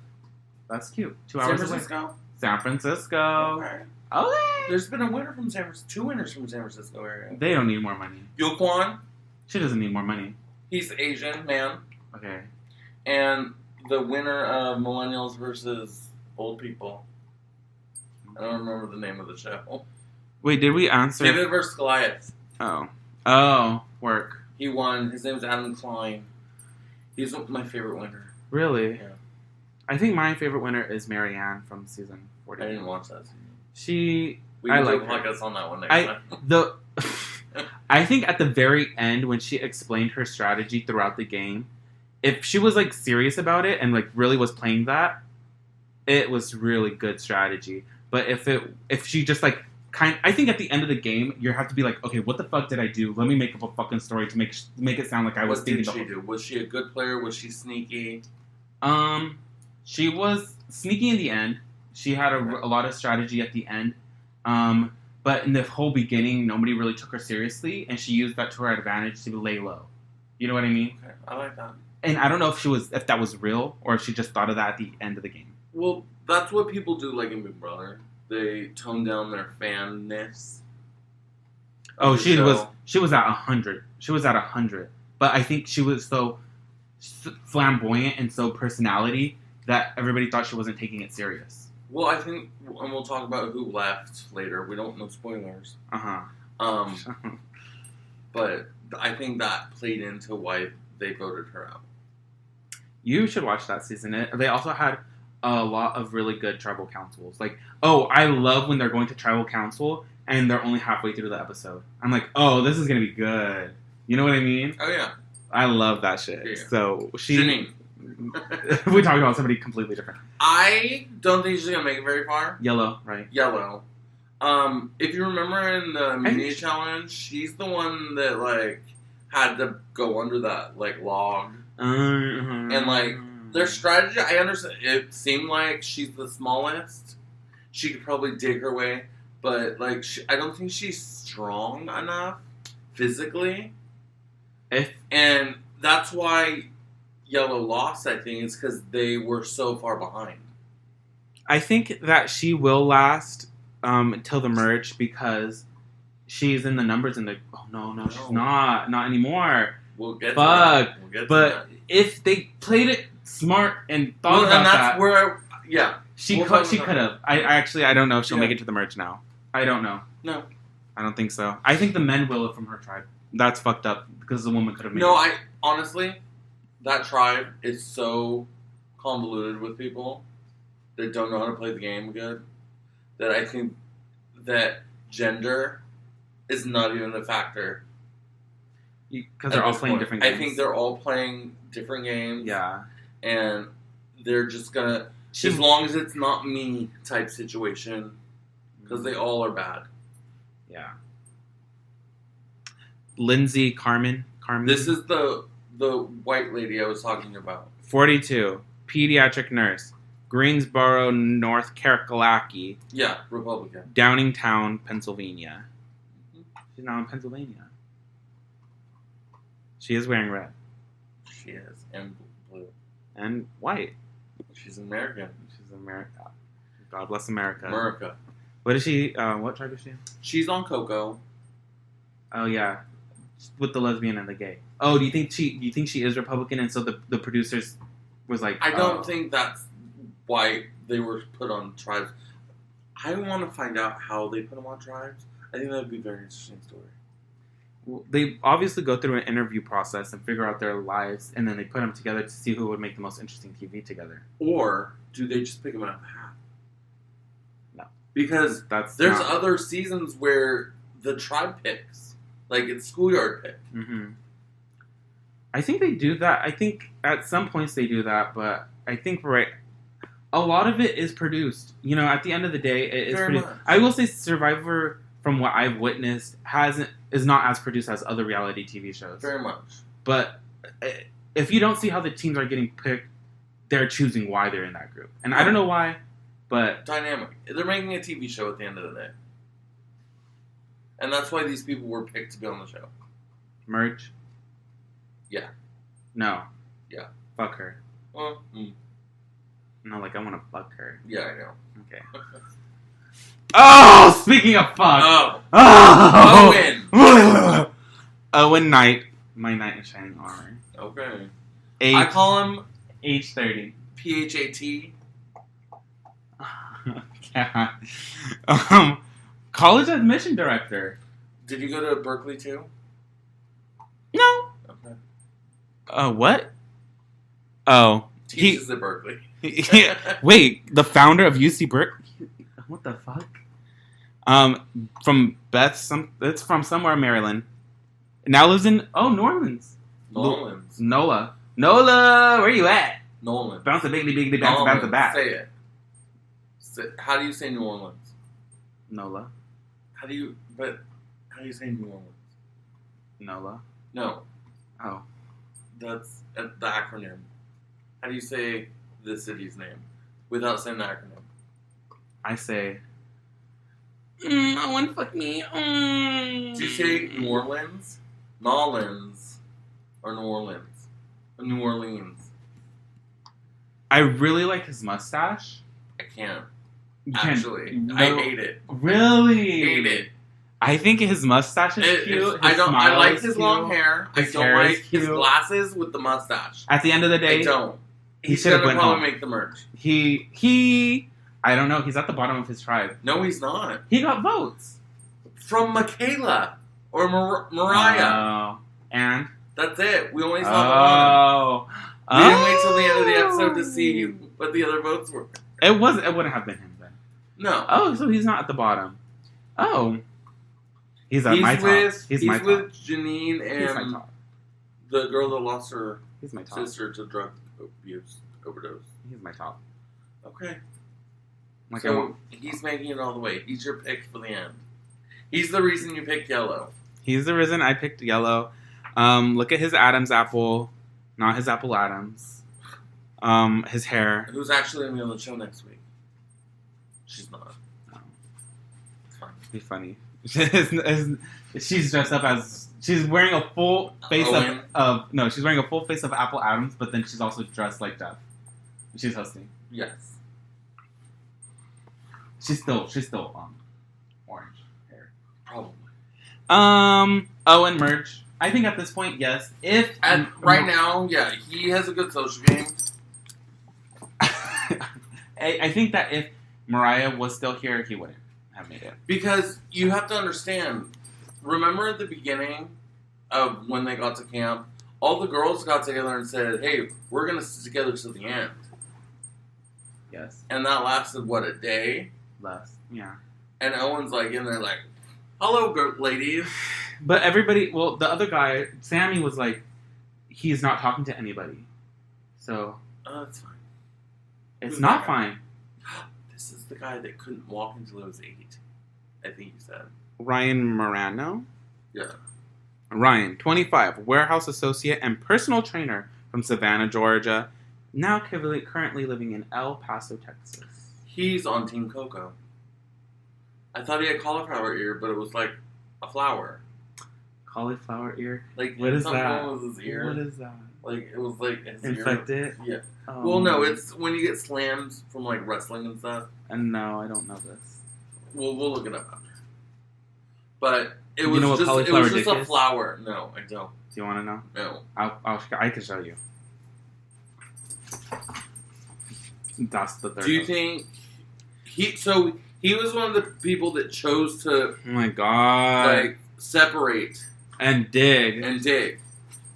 That's cute. 2 hours San away. Francisco. San Francisco. Okay. Okay. There's been a winner from San Francisco. 2 winners from San Francisco area. They don't need more money. Yo Kwon. She doesn't need more money. He's Asian man. Okay. And the winner of Millennials versus Old People. I don't remember the name of the show. Wait, did we answer? David versus Goliath. Oh, work. He won. His name's Adam Klein. He's my favorite winner. Really? Yeah. I think my favorite winner is Marianne from season 40. I didn't watch that season. We can I do like a her. podcast on that one next time. I think at the very end when she explained her strategy throughout the game, if she was like serious about it and like really was playing that, it was really good strategy. But if she just like I think at the end of the game you have to be like, okay, what the fuck did I do? Let me make up a fucking story to make it sound like I was What thinking. did she do? Was she a good player? Was she sneaky? She was sneaky in the end. She had a lot of strategy at the end. But in the whole beginning, nobody really took her seriously, and she used that to her advantage to lay low. You know what I mean? Okay, I like that. And I don't know if that was real or if she just thought of that at the end of the game. Well, that's what people do, like in Big Brother. They tone down their fanness. Oh, she was at 100. She was at 100. But I think she was so flamboyant and so personality that everybody thought she wasn't taking it serious. Well, I think, and we'll talk about who left later. We don't know spoilers. But I think that played into why they voted her out. You should watch that season. They also had a lot of really good tribal councils. Like, I love when they're going to tribal council and they're only halfway through the episode. I'm like, this is gonna be good. You know what I mean? Oh yeah, I love that shit. Yeah. So Janine. we talked about somebody completely different. I don't think she's gonna make it very far. Yellow, right? Yellow. If you remember in the mini challenge, she's the one that like had to go under that like log, and like their strategy. I understand. It seemed like she's the smallest. She could probably dig her way, but like I don't think she's strong enough physically. And that's why Yellow lost. I think is because they were so far behind. I think that she will last until the merge because she's in the numbers in the. Oh no, she's not anymore. We'll get Fuck. To that. We'll get to but that. If they played it smart and thought about and that's that, where she could have. I don't know if she'll Yeah. make it to the merge now. I don't know. No, I don't think so. I think the men will from her tribe. That's fucked up because the woman could have made no. it. I honestly, that tribe is so convoluted with people that don't know how to play the game good that I think that gender is not even a factor. Because they're all playing different games. I think they're all playing different games. Yeah. And they're just gonna, as long as it's not me type situation, because they all are bad. Yeah. Lindsay Carmen. This is the white lady I was talking about. 42. Pediatric nurse. Greensboro, North Kakalaki. Yeah, Republican. Downingtown, Pennsylvania. She's now in Pennsylvania. She is wearing red. She is. And blue. And white. She's American. She's America. God bless America. America. What is she? What tribe is she? She's on Coco. Oh yeah, with the lesbian and the gay. Oh, do you think she is Republican? And so the producers was like, I don't think that's why they were put on tribes. I want to find out how they put them on tribes. I think that would be a very interesting story. Well, they obviously go through an interview process and figure out their lives, and then they put them together to see who would make the most interesting TV together. Or do they just pick them out of a hat? No, because there's other seasons where the tribe picks, like it's schoolyard pick. Mm-hmm. I think they do that. I think at some points they do that, but I think a lot of it is produced. You know, at the end of the day, it is produced. Much. I will say Survivor, from what I've witnessed, is not as produced as other reality TV shows. Very much. But if you don't see how the teams are getting picked, they're choosing why they're in that group. And I don't know why, but... Dynamic. They're making a TV show at the end of the day. And that's why these people were picked to be on the show. Merge? Yeah. No. Yeah. Fuck her. Well, No, like, I want to fuck her. yeah, I know. Okay. Oh! Speaking of fuck! Oh! Owen! Owen Knight. My knight in shining armor. Okay. I call him... Age 30. PHAT. God. College admission director. Did you go to Berkeley too? No. Okay. What? Oh. Teaches at Berkeley. Wait, the founder of UC Berkeley? What the fuck? From it's from somewhere in Maryland. Now lives in New Orleans. Nola, where you at? Nolan. Bounce a biggity biggity bounce a back. Say it. How do you say New Orleans? Nola. How do you say New Orleans? Nola. No. Oh. That's the acronym. How do you say the city's name without saying the acronym? I say. Owen, fuck me. Do you say New Orleans, Nolans, or New Orleans? Or New Orleans. I really like his mustache. I can't. You Actually, can't, I hate it. Really? Hate it. I think his mustache is cute. I like his cute. long hair. I don't like his glasses with the mustache. At the end of the day, I don't. He's gonna probably make the merch. I don't know. He's at the bottom of his tribe. No, he's not. He got votes from Michaela or Mariah. Oh, and that's it. We only saw the one. We didn't wait till the end of the episode to see what the other votes were. It wouldn't have been him then. No. Oh, so he's not at the bottom. Oh. He's at my top. He's my top. With Janine and he's my top. The girl that lost her top. sister to drug abuse overdose. He's my top. Okay. Like so he's making it all the way. He's your pick for the end. He's the reason you picked yellow. He's the reason I picked yellow. Look at his Adam's apple. Not his apple Adams. His hair. Who's actually going to be on the show next week? She's not. No. It's fine. It'd be funny. She's dressed up as... She's wearing a full face of... No, she's wearing a full face of Apple Adams, but then she's also dressed like Jeff. She's hosting. Yes. She's still orange hair. Probably. And merch. I think at this point, yes. Right now, yeah, he has a good social game. I think that if Mariah was still here, he wouldn't have made it. Because you have to understand, remember at the beginning of when they got to camp, all the girls got together and said, hey, we're going to stick together to the end. Yes. And that lasted, a day? Less, yeah. And Owen's in there hello, ladies. But everybody, the other guy, Sammy, was he's not talking to anybody. So. Oh, that's fine. It's not fine. This is the guy that couldn't walk until he was 8. I think you said. Ryan Morano? Yeah. Ryan, 25, warehouse associate and personal trainer from Savannah, Georgia. Now currently living in El Paso, Texas. He's on Team Coco. I thought he had cauliflower ear, but it was a flower. Cauliflower ear? What is that? Wrong with his ear. What is that? It was his infected? Ear. Yeah. Well, no, it's when you get slammed from wrestling and stuff. And no, I don't know this. We'll look it up after. But it was just a flower. No, I don't. Do you want to know? No. I can show you. That's the third. Do you think he was one of the people that chose to? Oh my god! Separate and dig.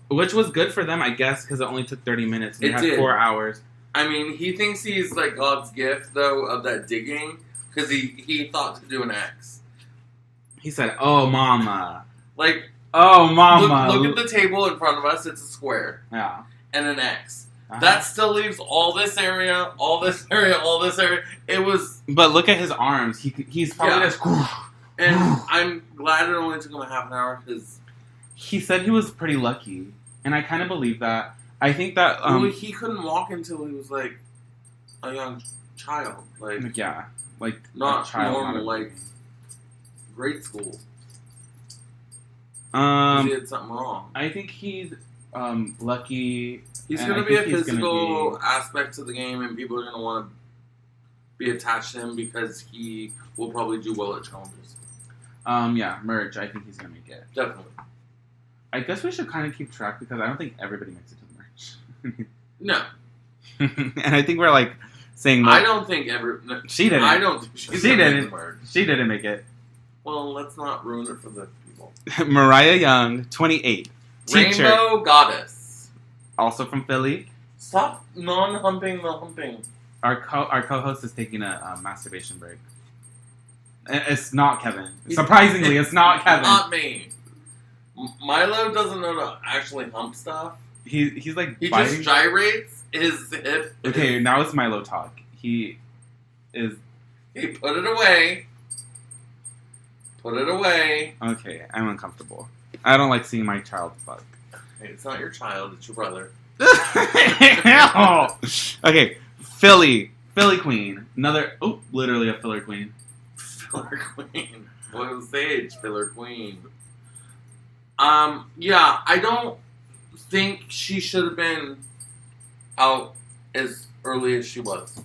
Which was good for them, I guess, because it only took 30 minutes. And they had 4 hours. I mean, he thinks he's God's gift, though, of that digging, because he thought to do an X. He said, "Oh, mama." Oh, mama. Look at the table in front of us. It's a square. Yeah. And an X. Uh-huh. That still leaves all this area, all this area, all this area. It was... But look at his arms. He's probably just... And I'm glad it only took him a half an hour, because... He said he was pretty lucky. And I kind of believe that. I think that well, he couldn't walk until he was like a young child, like yeah, like not a child, normal, not a like grade school. He had something wrong. I think he's lucky. He's going to be a physical aspect to the game, and people are going to want to be attached to him because he will probably do well at challenges. Yeah, merge. I think he's going to make it. Definitely. I guess we should kind of keep track because I don't think everybody makes it to the merge. No. And I think we're like saying. I don't think she didn't. I don't think she didn't. She didn't make it. Well, let's not ruin it for the people. Mariah Young, 28. Teacher. Rainbow Goddess. Also from Philly. Stop non-humping the humping. Our co-host is taking a masturbation break. It's not Kevin. Surprisingly, it's not Kevin. Not me. Milo doesn't know to actually hump stuff. He's like he biting. Just gyrates his hip. Okay, now it's Milo talk. He put it away. Put it away. Okay, I'm uncomfortable. I don't like seeing my child fuck. Hey, it's not your child. It's your brother. Okay, Philly Queen. Literally a filler queen. Filler Queen. What was stage? Filler Queen. Yeah, I don't think she should have been out as early as she was.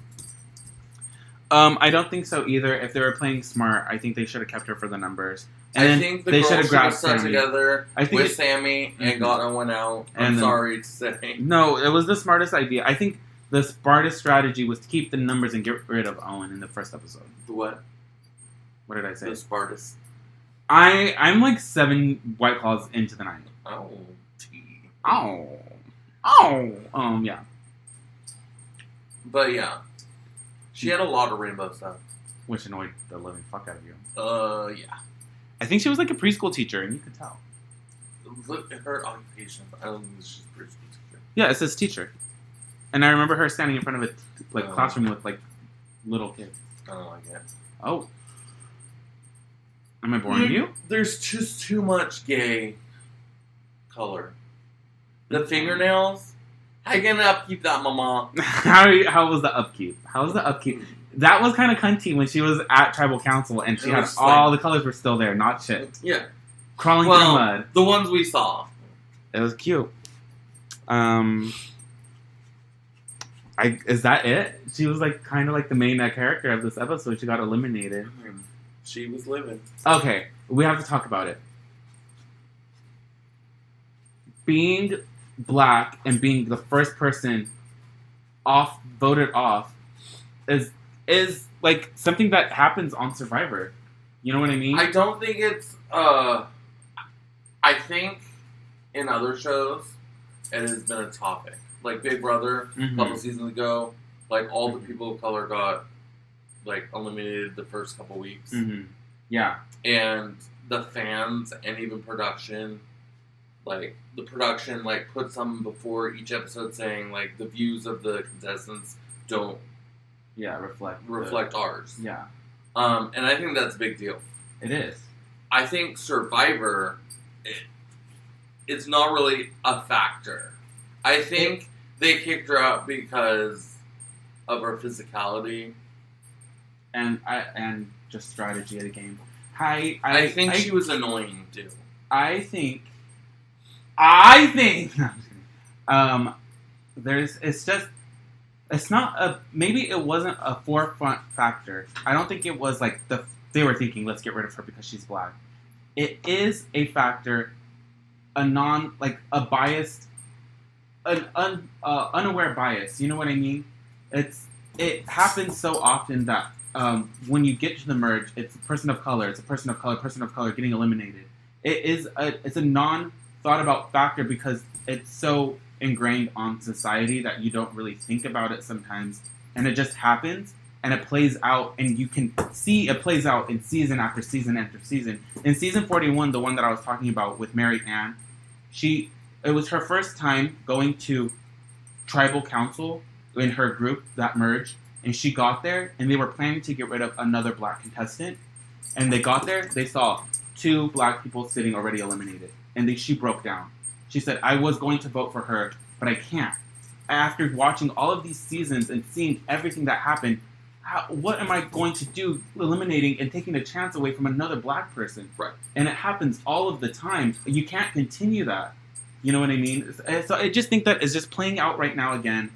I don't think so either. If they were playing smart, I think they should have kept her for the numbers. And I think the girls should have stuck together with Sammy and got Owen out. I'm sorry to say. No, it was the smartest idea. I think the smartest strategy was to keep the numbers and get rid of Owen in the first episode. The what? What did I say? The smartest. I'm like 7 White Claws into the night. Oh. Yeah. But yeah. She had a lot of rainbow stuff. Which annoyed the living fuck out of you. Yeah. I think she was like a preschool teacher, and you could tell. Look at her occupation. I don't think she's a preschool teacher. Yeah, it says teacher. And I remember her standing in front of a classroom with like little kids. I don't like it. Oh. Am I boring you? There's just too much gay color. The fingernails. How you gonna upkeep that, mama? How was the upkeep? How was the upkeep? That was kind of cunty when she was at tribal council and she had all the colors were still there, not shit. Yeah. Crawling through mud. The ones we saw. It was cute. Is that it? She was like kind of like the main character of this episode. She got eliminated. She was living. Okay, we have to talk about it. Being black and being the first person voted off is like something that happens on Survivor. You know what I mean? I don't think it's I think in other shows it has been a topic. Like Big Brother a couple seasons ago, like all the people of color got like eliminated the first couple weeks. Yeah. And the fans and even production, like the production like put something before each episode saying like the views of the contestants don't reflect ours. Yeah. And I think that's a big deal. It is. I think Survivor it's not really a factor. I think they kicked her out because of her physicality and just strategy of the game. I think she was annoying too. I think it's not maybe it wasn't a forefront factor. I don't think it was like they were thinking let's get rid of her because she's black. It is a factor, a biased, unaware bias. You know what I mean? It happens so often that when you get to the merge, it's a person of color, person of color getting eliminated. It's a non-thought about factor because it's so ingrained on society that you don't really think about it sometimes, and it just happens and it plays out, and you can see it plays out in season after season after season. In season 41, the one that I was talking about with Mary Ann, it was her first time going to tribal council in her group that merged, and she got there and they were planning to get rid of another black contestant, and they got there, they saw 2 black people sitting already eliminated, and she broke down. She said, I was going to vote for her but I can't. After watching all of these seasons and seeing everything that happened, what am I going to do eliminating and taking a chance away from another black person? Right. And it happens all of the time. You can't continue that. You know what I mean? So I just think that is just playing out right now again.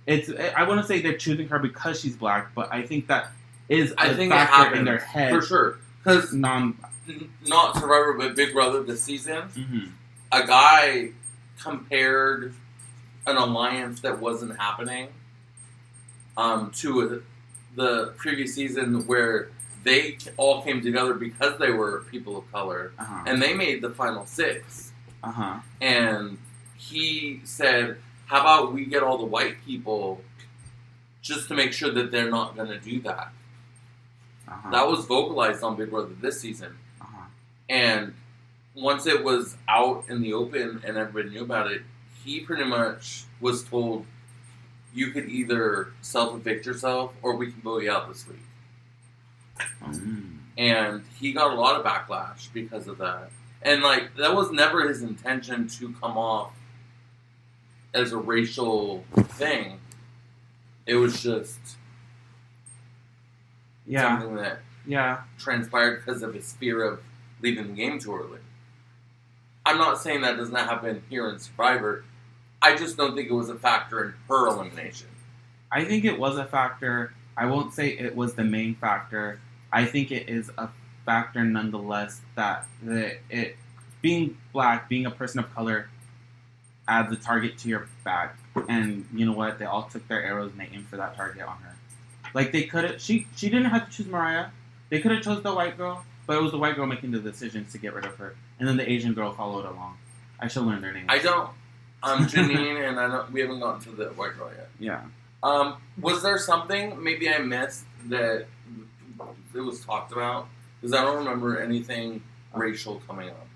I want to say they're choosing her because she's black, but I think that is a factor in their head. For sure. Because not Survivor, but Big Brother this season, mm-hmm. a guy compared an alliance that wasn't happening to the previous season where they all came together because they were people of color, and they made the final 6. And he said, how about we get all the white people just to make sure that they're not going to do that. That was vocalized on Big Brother this season. And once it was out in the open and everybody knew about it, he pretty much was told, you could either self-evict yourself or we can vote you out this week. And he got a lot of backlash because of that. And, like, that was never his intention to come off as a racial thing. It was just something that transpired because of his fear of leaving the game too early. I'm not saying that does not happen here in Survivor. I just don't think it was a factor in her elimination. I think it was a factor. I won't say it was the main factor. I think it is a factor nonetheless that it being black, being a person of color, adds a target to your back. And you know what? They all took their arrows and they aimed for that target on her. Like they could have. She didn't have to choose Mariah. They could have chose the white girl, but it was the white girl making the decisions to get rid of her, and then the Asian girl followed along. I should learn their names. I don't. Janine, and we haven't gotten to the white girl yet. Yeah. Was there something maybe I missed that it was talked about? Because I don't remember anything racial coming up.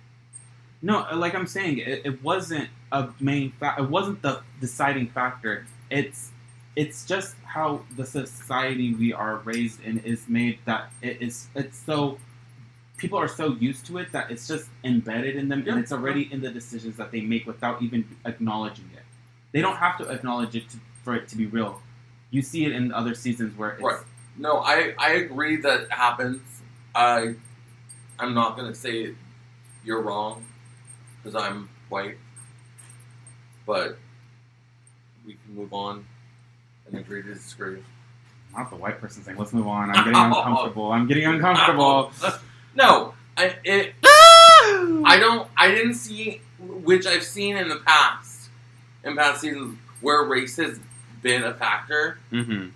No, like I'm saying, it wasn't a main it wasn't the deciding factor. It's just how the society we are raised in is made that it's so people are so used to it that it's just embedded in them, and it's already in the decisions that they make without even acknowledging it. They don't have to acknowledge it for it to be real. You see it in other seasons where it's... Right. No, I agree that happens. I'm not going to say you're wrong, because I'm white. But we can move on and agree to disagree. Not the white person saying, let's move on. I'm getting uncomfortable. I'm getting uncomfortable. No, I didn't see, which I've seen in past seasons, where race has been a factor. Mm-hmm.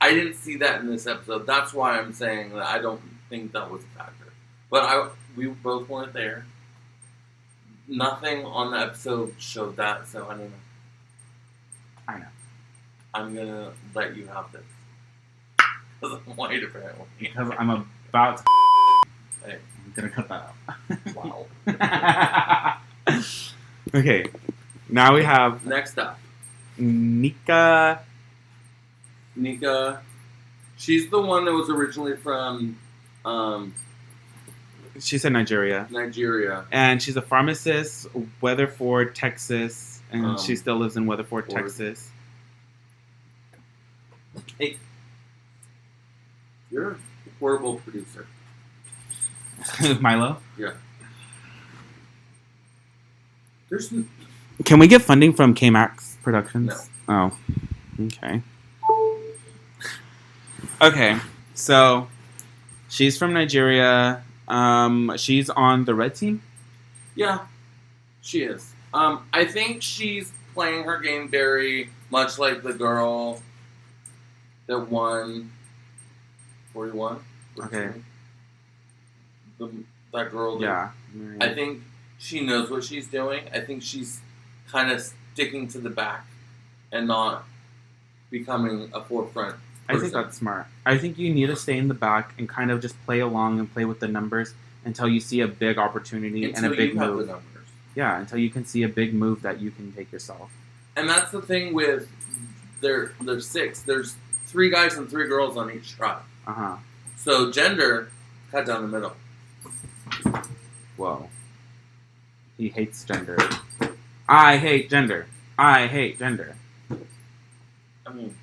I didn't see that in this episode. That's why I'm saying that I don't think that was a factor. But we both weren't there. Nothing on the episode showed that, so I don't know. I know. I'm gonna let you have this. Because I'm white, apparently. Because I'm about to... Hey. I'm gonna cut that out. Wow. Okay. Now we have... Next up. Nika. She's the one that was originally from... She said Nigeria. And she's a pharmacist, Weatherford, Texas. And she still lives in Weatherford, Texas. Hey. You're a horrible producer. Milo? Yeah. Can we get funding from K-Max Productions? No. Oh. Okay. Okay. So, she's from Nigeria. She's on the red team? Yeah, she is. I think she's playing her game very much like the girl that won 41. Okay. That girl. Yeah. I think she knows what she's doing. I think she's kind of sticking to the back and not becoming a forefront person. I think that's smart. I think you need to stay in the back and kind of just play along and play with the numbers until you see a big opportunity and a big move. The numbers. Yeah, until you can see a big move that you can take yourself. And that's the thing with there's 6. There's 3 guys and 3 girls on each tribe. Uh-huh. So gender, cut down the middle. Whoa. He hates gender. I hate gender. I hate gender. I mean,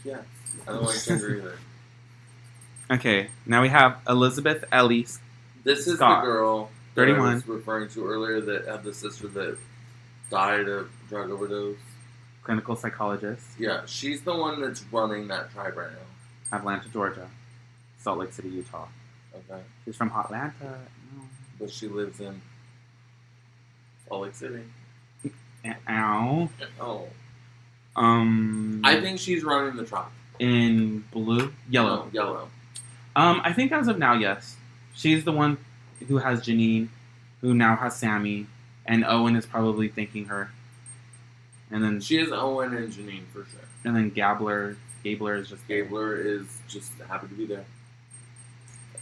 yes. I don't like gender either. Okay, now we have Elizabeth Ellie. This is Scott, the girl that 31. I was referring to earlier that had the sister that died of drug overdose. Clinical psychologist. Yeah, she's the one that's running that tribe right now. Atlanta, Georgia. Salt Lake City, Utah. Okay. She's from Atlanta. No. But she lives in Salt Lake City. Ow. Oh. I I think she's running the tribe. in blue, yellow. No, yellow. I think as of now, yes. She's the one who has Janine, who now has Sammy, and Owen is probably thanking her. And then She is Owen and Janine for sure. and then Gabler is just there. Gabler is just happy to be there.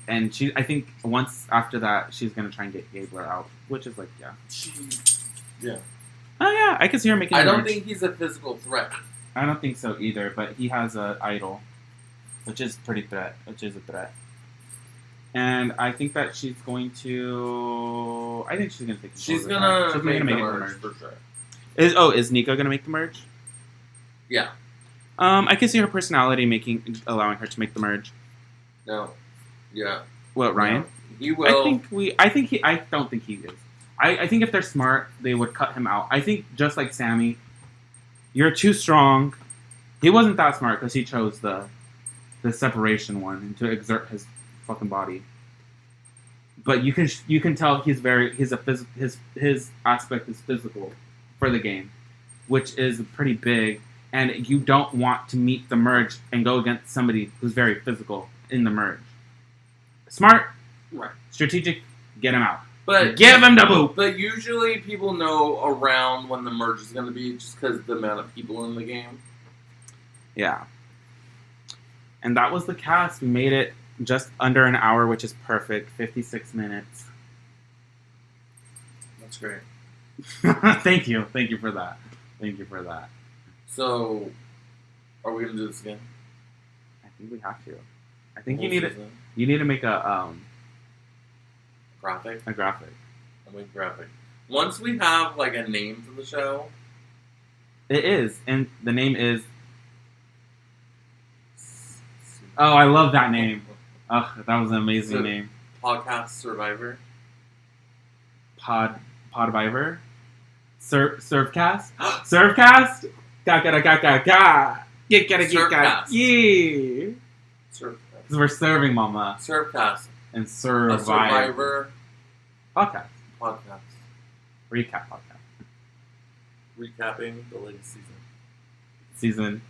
And I think once after that, she's gonna try and get Gabler out, which is like, yeah. Yeah. Oh yeah, I can see her making. I a don't merch. think he's a physical threat. I don't think so either, but he has a idol, which is a threat. And I think that she's going to. I think she's gonna take. She's control gonna of the make merch. the She's merge for sure. Is Nico gonna make the merge? Yeah. I can see her personality allowing her to make the merge. No. Yeah. What, Ryan? No. He will. I don't think he is. I think if they're smart, they would cut him out. I think just like Sammy, you're too strong. He wasn't that smart because he chose the separation one and to exert his fucking body. But you can tell his aspect is physical for the game, which is pretty big. And you don't want to meet the merge and go against somebody who's very physical in the merge. Smart, Right. strategic, get him out. But Give him the boot. But usually people know around when the merge is going to be just because of the amount of people in the game. Yeah. And that was the cast. We made it just under an hour, which is perfect. 56 minutes. That's great. Thank you. Thank you for that. Thank you for that. So, are we going to do this again? I think we have to. I think Whole you season? need to make a Graphic? graphic. I mean, graphic. Once we have, like, a name for the show... It is. And the name is... Oh, I love that name. Oh, that was an amazing name. Podcast Survivor. Podviver? Servecast? Servecast? Ga-ga-da-ga-ga-ga! Servecast. Yeah! Survivor. We're serving, mama. Surfcast. And A Survivor. Survivor Podcast. podcast. Recap podcast. Recapping the latest season. Season.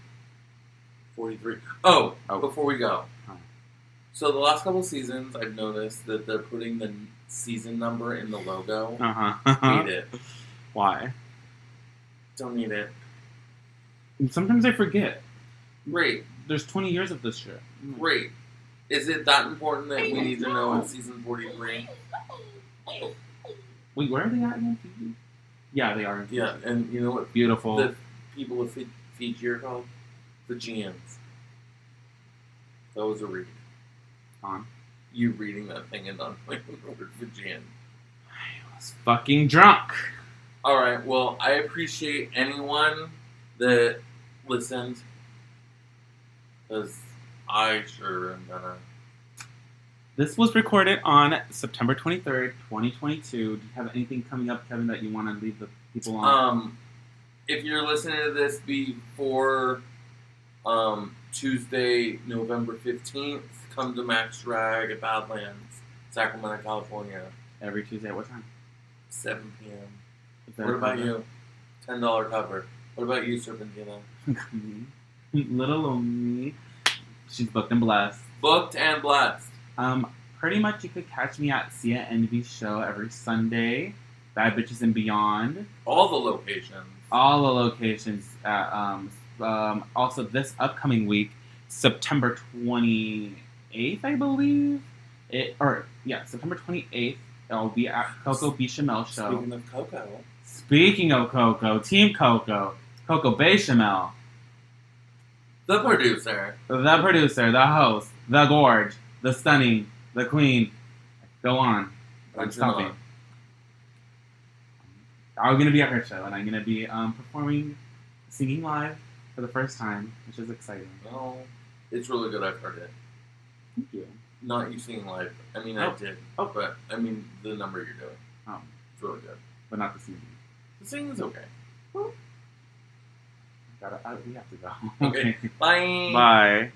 43. Oh. Before we go. Oh. So the last couple seasons, I've noticed that they're putting the season number in the logo. Uh-huh. Hate it. Why? Don't need it. Sometimes I forget. Great. There's 20 years of this shit. Great. Is it that important that we need to know in season 43? Wait, where are they at again? Fiji? Yeah, they are. Yeah, and you know what Beautiful. the people with Fiji are called? Fijians. That was a read. On. You reading that thing and not knowing the word Fijian. I was fucking drunk. Alright, well, I appreciate anyone that listened. Because I sure am gonna. This was recorded on September 23rd, 2022. Do you have anything coming up, Kevin, that you want to leave the people on? If you're listening to this before Tuesday, November 15th, come to Max Drag at Badlands, Sacramento, California. Every Tuesday at what time? 7 p.m. Is there What a about cover? you? $10 cover. What about you, Serpentina? Little old me. She's booked and blessed. Booked and blessed. Pretty much you could catch me at Sia Envy's show every Sunday. Bad Bitches and Beyond. All the locations. All the locations. Also this upcoming week, September 28th, I believe. September 28th. I'll be at Coco Bechamel show. Speaking of Coco. Speaking of Coco, Team Coco, Coco Bechamel. The producer. The producer, the host, the gorge, the stunning, the queen. Go on. I'm stopping. I'm gonna be at her show, and I'm gonna be performing, singing live for the first time, which is exciting. Well, it's really good. I've heard it. Thank you. Not you singing live. I mean, I did. Oh. But I mean, the number you're doing. Oh, It's really good. but not the singing. The singing's okay. We have to go. Okay. Bye. Bye.